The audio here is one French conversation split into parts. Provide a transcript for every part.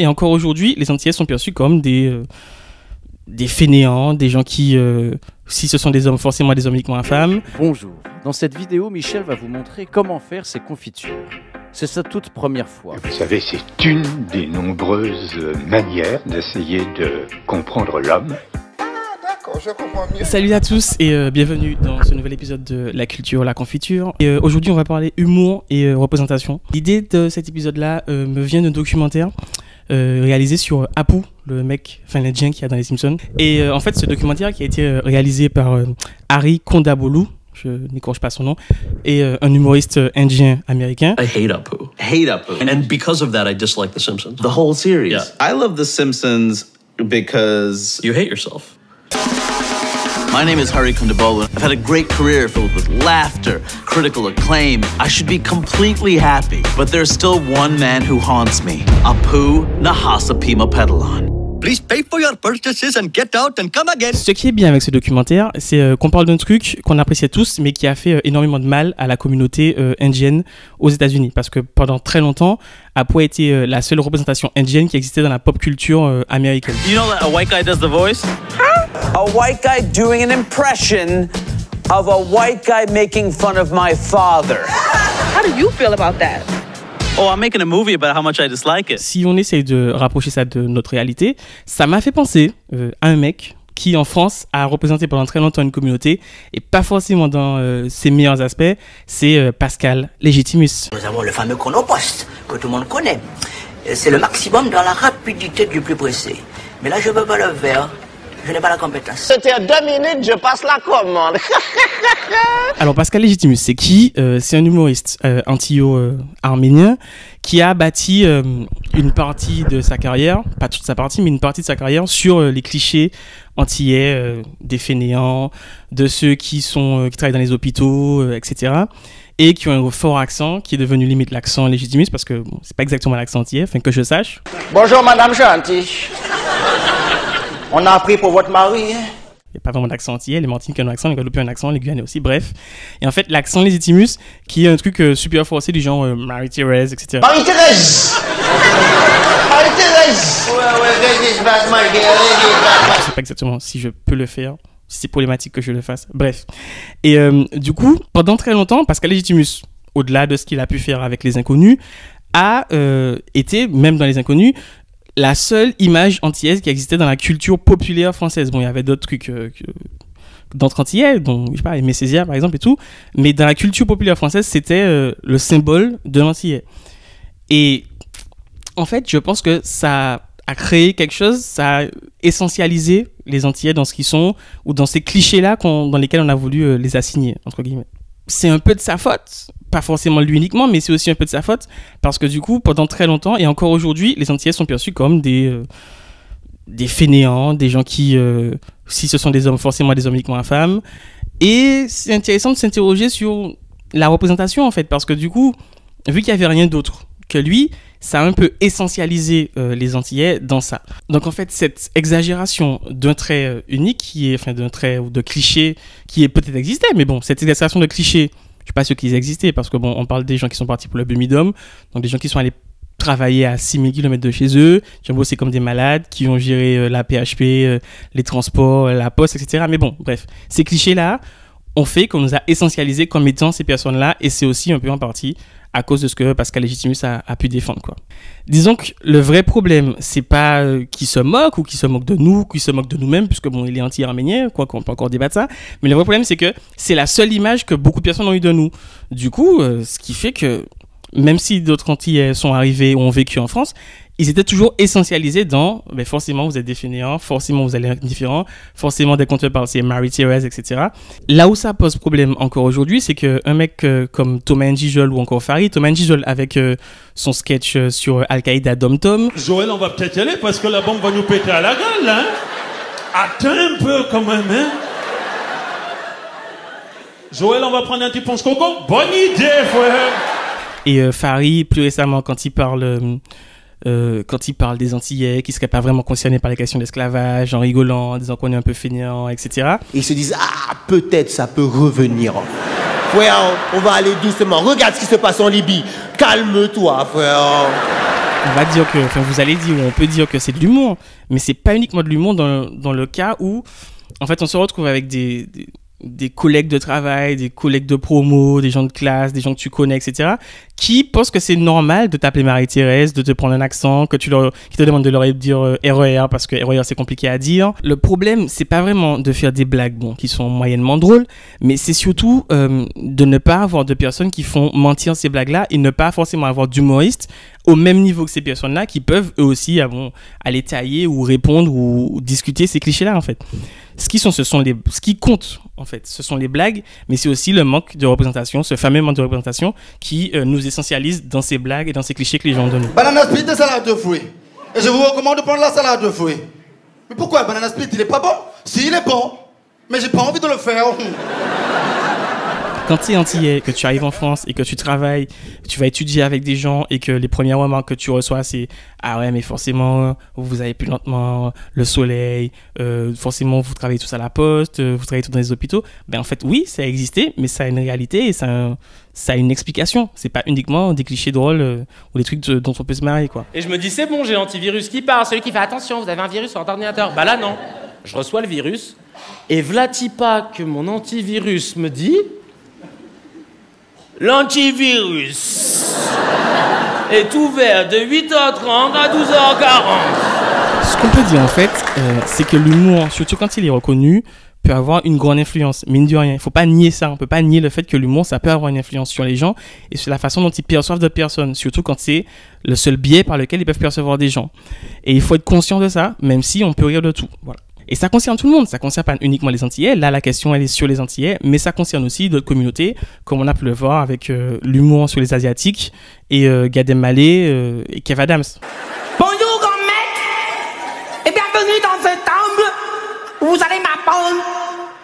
et encore aujourd'hui, les Antillais sont perçus comme des fainéants, des gens qui, si ce sont des hommes, forcément des hommes uniquement à femmes. Bonjour, dans cette vidéo, Michel va vous montrer comment faire ses confitures. C'est sa toute première fois. Vous savez, c'est une des nombreuses manières d'essayer de comprendre l'homme. Je comprends mieux. Salut à tous et bienvenue dans ce nouvel épisode de La Culture, la Confiture. Et aujourd'hui, on va parler humour et représentation. L'idée de cet épisode-là me vient d'un documentaire réalisé sur Apu, le mec indien qu'il y a dans les Simpsons. Et en fait, ce documentaire qui a été réalisé par Hari Kondabolu, je n'écorche pas son nom, et un humoriste indien américain. I hate Apu. And because of that, I dislike The Simpsons. The whole series. Yeah. I love The Simpsons because You hate yourself. my name is Hari Kondabolu. I've had a great career filled with laughter, critical acclaim. I should be completely happy, but there's still one man who haunts me. Apu Nahasapima Pedalon. Please pay for your purchases and get out and come again. Ce qui est bien avec ce documentaire, c'est qu'on parle d'un truc qu'on appréciait tous, mais qui a fait énormément de mal à la communauté indienne aux États-Unis. Parce que pendant très longtemps, Apu a été la seule représentation indienne qui existait dans la pop culture américaine. You know that a white guy does the voice? A white guy doing an impression of a white guy making fun of my father. How do you feel about that? Oh, I'm making a movie about how much I dislike it. Si on essaye de rapprocher ça de notre réalité, ça m'a fait penser à un mec qui, en France, a représenté pendant très longtemps une communauté, et pas forcément dans ses meilleurs aspects, c'est Pascal Légitimus. Nous avons le fameux chronopost que tout le monde connaît. C'est le maximum dans la rapidité du plus pressé. Mais là, je ne veux pas le faire. Je n'ai pas la compétence. C'était à 2 minutes, je passe la commande. Alors Pascal Légitimus, c'est qui? C'est un humoriste antillo-arménien qui a bâti une partie de sa carrière, pas toute sa partie, mais une partie de sa carrière sur les clichés antillais, des fainéants, de ceux qui travaillent dans les hôpitaux, etc. Et qui ont un fort accent, qui est devenu limite l'accent Légitimus, parce que bon, c'est pas exactement l'accent antillais, enfin que je sache. Bonjour Madame Chanty. On a appris pour votre mari, hein? Il n'y a pas vraiment d'accent antillais, les Martiniquais ont un accent, les Guadeloupéens ont un accent, les Guyanais aussi, bref. Et en fait, l'accent Légitimus, qui est un truc super forcé du genre Marie-Thérèse, etc. Marie-Thérèse! Marie-Thérèse! Je sais pas exactement si je peux le faire, si c'est problématique que je le fasse, bref. Et du coup, pendant très longtemps, Pascal Légitimus, au-delà de ce qu'il a pu faire avec les Inconnus, a été, même dans les Inconnus, la seule image antillaise qui existait dans la culture populaire française. Bon, il y avait d'autres trucs d'autres antillais, dont, je sais pas, Aimé Césaire par exemple et tout, mais dans la culture populaire française, c'était le symbole de l'antillais. Et en fait, je pense que ça a créé quelque chose, ça a essentialisé les Antillais dans ce qu'ils sont, ou dans ces clichés-là dans lesquels on a voulu les assigner, entre guillemets. C'est un peu de sa faute, pas forcément lui uniquement, mais c'est aussi un peu de sa faute, parce que du coup, pendant très longtemps, et encore aujourd'hui, les Antillais sont perçus comme des fainéants, des gens qui, si ce sont des hommes, forcément des hommes uniquement à femmes. Et c'est intéressant de s'interroger sur la représentation, en fait, parce que du coup, vu qu'il n'y avait rien d'autre que lui, ça a un peu essentialisé les Antillais dans ça. Donc en fait, cette exagération d'un trait unique, d'un trait ou de cliché qui est peut-être existé, mais bon, cette exagération de cliché, je suis pas sûr qu'ils existaient, parce que bon, on parle des gens qui sont partis pour le Bumidum, donc des gens qui sont allés travailler à 6000 km de chez eux, qui ont bossé comme des malades, qui ont géré la PHP, les transports, la poste, etc. Mais bon, bref, ces clichés-là ont fait qu'on nous a essentialisés comme étant ces personnes-là, et c'est aussi un peu en partie à cause de ce que Pascal Légitimus a pu défendre, quoi. Disons que le vrai problème, c'est pas qu'il se moque, ou qu'il se moque de nous, qu'il se moque de nous-mêmes, puisque bon, il est anti-arménien, quoi qu'on peut encore débattre ça, mais le vrai problème, c'est que c'est la seule image que beaucoup de personnes ont eu de nous. Du coup, ce qui fait que, même si d'autres Antillais sont arrivés ou ont vécu en France, ils étaient toujours essentialisés dans, ben forcément vous êtes des fainéants, forcément vous allez être différents, forcément dès qu'on te parle c'est Marie-Thérèse, etc. Là où ça pose problème encore aujourd'hui, c'est qu'un mec comme Thomas N'Djidjol ou encore Fary, Thomas N'Djidjol avec son sketch sur Al-Qaïda Dom Tom. Joël, on va peut-être y aller parce que la bombe va nous péter à la gueule, hein. Attends un peu quand même, hein. Joël, on va prendre un petit ponce coco. Bonne idée, frère. Et Fary, plus récemment, quand il parle des Antillais qui seraient pas vraiment concernés par les questions d'esclavage, en rigolant, en disant qu'on est un peu fainéant, etc. Et ils se disent, ah, peut-être ça peut revenir. Frère, on va aller doucement. Regarde ce qui se passe en Libye. Calme-toi, frère. on va dire que, enfin, vous allez dire, ou on peut dire que c'est de l'humour, mais c'est pas uniquement de l'humour dans le cas où, en fait, on se retrouve avec des collègues de travail, des collègues de promo, des gens de classe, des gens que tu connais, etc., qui pensent que c'est normal de t'appeler Marie-Thérèse, de te prendre un accent, qui te demandent de leur dire RER, parce que RER c'est compliqué à dire. Le problème, c'est pas vraiment de faire des blagues, bon, qui sont moyennement drôles, mais c'est surtout de ne pas avoir de personnes qui font mentir ces blagues-là et ne pas forcément avoir d'humoristes au même niveau que ces personnes-là qui peuvent eux aussi aller tailler ou répondre ou discuter ces clichés-là, en fait. Ce qui compte, en fait, ce sont les blagues, mais c'est aussi le manque de représentation, ce fameux manque de représentation qui nous essentialise dans ces blagues et dans ces clichés que les gens donnent. Banana split de salade de fruits. Et je vous recommande de prendre la salade de fruits. Mais pourquoi banana split, il est pas bon? Si, il est bon, mais j'ai pas envie de le faire. Quand tu es antillais, que tu arrives en France et que tu travailles, tu vas étudier avec des gens et que les premières remarques que tu reçois, c'est « Ah ouais, mais forcément, vous avez plus lentement le soleil, forcément, vous travaillez tous à la poste, vous travaillez tous dans les hôpitaux. » Ben en fait, oui, ça a existé, mais ça a une réalité et ça a une explication. C'est pas uniquement des clichés drôles ou des trucs dont on peut se marrer, quoi. Et je me dis, c'est bon, j'ai l'antivirus qui part, celui qui fait attention, vous avez un virus sur votre ordinateur. Bah là, non. Je reçois le virus et v'là-t-il pas que mon antivirus me dit... L'antivirus est ouvert de 8h30 à 12h40. Ce qu'on peut dire en fait, c'est que l'humour, surtout quand il est reconnu, peut avoir une grande influence, mine de rien. Il ne faut pas nier ça, on ne peut pas nier le fait que l'humour, ça peut avoir une influence sur les gens et sur la façon dont ils perçoivent d'autres personnes, surtout quand c'est le seul biais par lequel ils peuvent percevoir des gens. Et il faut être conscient de ça, même si on peut rire de tout. Voilà. Et ça concerne tout le monde, ça concerne pas uniquement les Antillais. Là, la question, elle est sur les Antillais, mais ça concerne aussi d'autres communautés, comme on a pu le voir avec l'humour sur les Asiatiques et Gad Elmaleh et Kev Adams. Bonjour, grand maître, et bienvenue dans ce temple où vous allez m'apprendre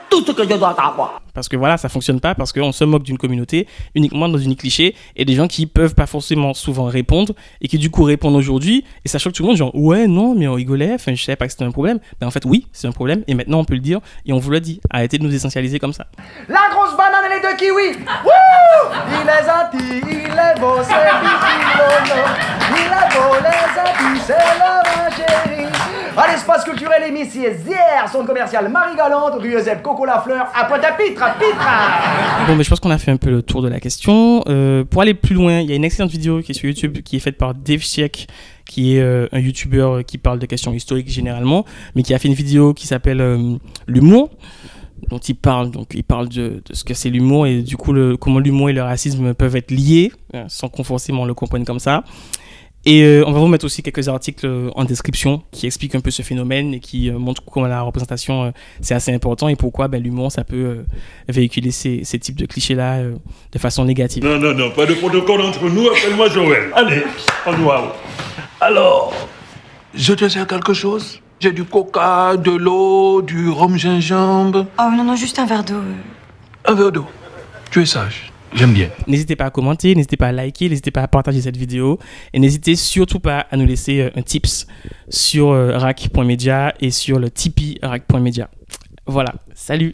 tout ce que je dois savoir. Parce que voilà, ça fonctionne pas, parce qu'on se moque d'une communauté uniquement dans une cliché et des gens qui peuvent pas forcément souvent répondre et qui du coup répondent aujourd'hui et ça choque tout le monde, genre ouais, non, mais on rigolait, enfin je savais pas que c'était un problème. Ben en fait, oui, c'est un problème et maintenant on peut le dire et on vous le dit. Arrêtez de nous essentialiser comme ça. La grosse banane et les deux kiwis. Wouh! Il est gentil, il est beau, c'est Bikinono. Il est beau, les Antilles, c'est leur chéri. À l'espace culturel émissier Zière, son commercial Marie Galante, rue Eusèbe, Coco Lafleur, à Pointe-à-Pitre. Bon, mais je pense qu'on a fait un peu le tour de la question. Pour aller plus loin, il y a une excellente vidéo qui est sur YouTube qui est faite par Dave Chiek, qui est un YouTuber qui parle de questions historiques généralement, mais qui a fait une vidéo qui s'appelle l'humour, dont il parle de ce que c'est l'humour et du coup comment l'humour et le racisme peuvent être liés, sans qu'on forcément le comprenne comme ça. Et on va vous mettre aussi quelques articles en description qui expliquent un peu ce phénomène et qui montrent comment la représentation c'est assez important et pourquoi l'humour ça peut véhiculer ces types de clichés-là de façon négative. Non, pas de protocole entre nous, appelle-moi Joël. Allez, on y va. Alors, je te sers quelque chose? J'ai du coca, de l'eau, du rhum gingembre. Oh non, juste un verre d'eau. Un verre d'eau. Tu es sage. J'aime bien. N'hésitez pas à commenter, n'hésitez pas à liker, n'hésitez pas à partager cette vidéo et n'hésitez surtout pas à nous laisser un tips sur rack.media et sur le Tipeee rack.media. Voilà, salut.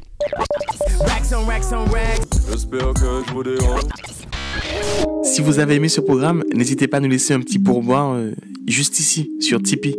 Si vous avez aimé ce programme, n'hésitez pas à nous laisser un petit pourboire juste ici, sur Tipeee.